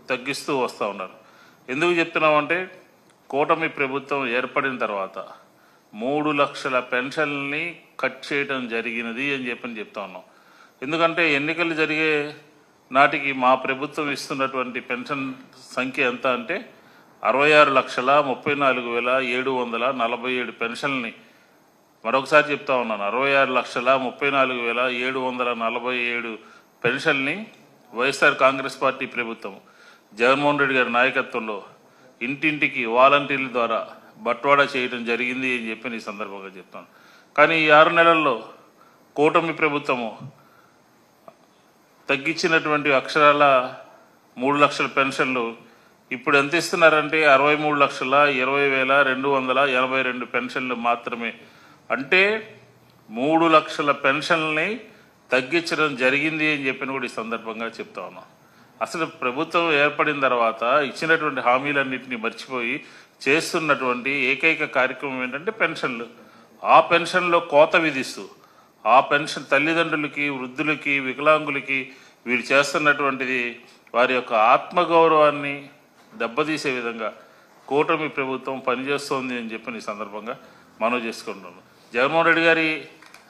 తగ్గిస్తూ వస్తూ ఉన్నారు. ఎందుకు చెప్తున్నామంటే కూటమి ప్రభుత్వం ఏర్పడిన తర్వాత 3 లక్షల పెన్షన్ని కట్ చేయడం జరిగినది అని చెప్తా ఉన్నాం. ఎందుకంటే ఎన్నికలు జరిగే నాటికి మా ప్రభుత్వం ఇస్తున్నటువంటి పెన్షన్ సంఖ్య ఎంత అంటే 66,34,747 పెన్షన్ని, మరొకసారి చెప్తా ఉన్నాను, 66,34,747 పెన్షన్ని వైఎస్ఆర్ కాంగ్రెస్ పార్టీ ప్రభుత్వం జగన్మోహన్ రెడ్డి గారి నాయకత్వంలో ఇంటింటికి వాలంటీర్ల ద్వారా బట్వాడా చేయడం జరిగింది అని ఈ సందర్భంగా చెప్తాను. కానీ ఈ 6 నెలల్లో కూటమి ప్రభుత్వము తగ్గించినటువంటి అక్షరాల 3 లక్షల పెన్షన్లు ఇప్పుడు ఎంత ఇస్తున్నారంటే 63,20,282 పెన్షన్లు మాత్రమే. అంటే 3 లక్షల పెన్షన్ని తగ్గించడం జరిగింది అని కూడా ఈ సందర్భంగా చెప్తా ఉన్నాం. అసలు ప్రభుత్వం ఏర్పడిన తర్వాత ఇచ్చినటువంటి హామీలన్నింటినీ మర్చిపోయి చేస్తున్నటువంటి ఏకైక కార్యక్రమం ఏంటంటే పెన్షన్లు. ఆ పెన్షన్లో కోత విధిస్తూ ఆ పెన్షన్ తల్లిదండ్రులకి, వృద్ధులకి, వికలాంగులకి వీరు చేస్తున్నటువంటిది వారి యొక్క ఆత్మగౌరవాన్ని దెబ్బతీసే విధంగా కూటమి ప్రభుత్వం పనిచేస్తోంది అని ఈ సందర్భంగా మనవి చేసుకుంటున్నాను. జగన్మోహన్ రెడ్డి గారి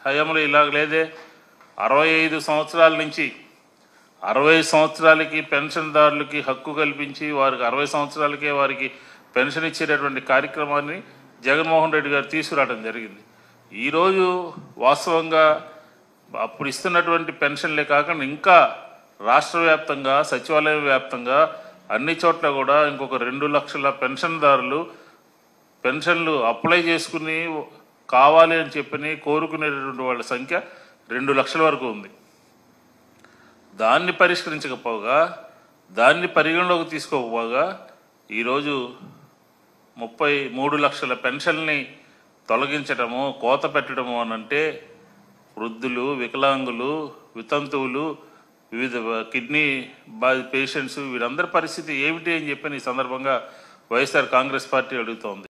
హయాంలో ఇలాగ లేదే. 65 సంవత్సరాల నుంచి 60 సంవత్సరాలకి పెన్షన్దారులకి హక్కు కల్పించి వారికి 60 సంవత్సరాలకే వారికి పెన్షన్ ఇచ్చేటటువంటి కార్యక్రమాన్ని జగన్మోహన్ రెడ్డి గారు తీసుకురావడం జరిగింది. ఈరోజు వాస్తవంగా అప్పుడు ఇస్తున్నటువంటి పెన్షన్లే కాకుండా ఇంకా రాష్ట్ర వ్యాప్తంగా, సచివాలయం వ్యాప్తంగా అన్ని చోట్ల కూడా ఇంకొక 2 లక్షల పెన్షన్దారులు పెన్షన్లు అప్లై చేసుకుని కావాలి అని కోరుకునేటటువంటి వాళ్ళ సంఖ్య 2 లక్షల వరకు ఉంది. దాన్ని పరిష్కరించకపోగా, దాన్ని పరిగణలోకి తీసుకోకపోగా ఈరోజు 33 లక్షల పెన్షన్ని తొలగించడము, కోత పెట్టడము అని అంటే వృద్ధులు, వికలాంగులు, వితంతువులు, వివిధ కిడ్నీ పేషెంట్స్ వీరందరి పరిస్థితి ఏమిటి అని ఈ సందర్భంగా వైఎస్ఆర్ కాంగ్రెస్ పార్టీ అడుగుతోంది.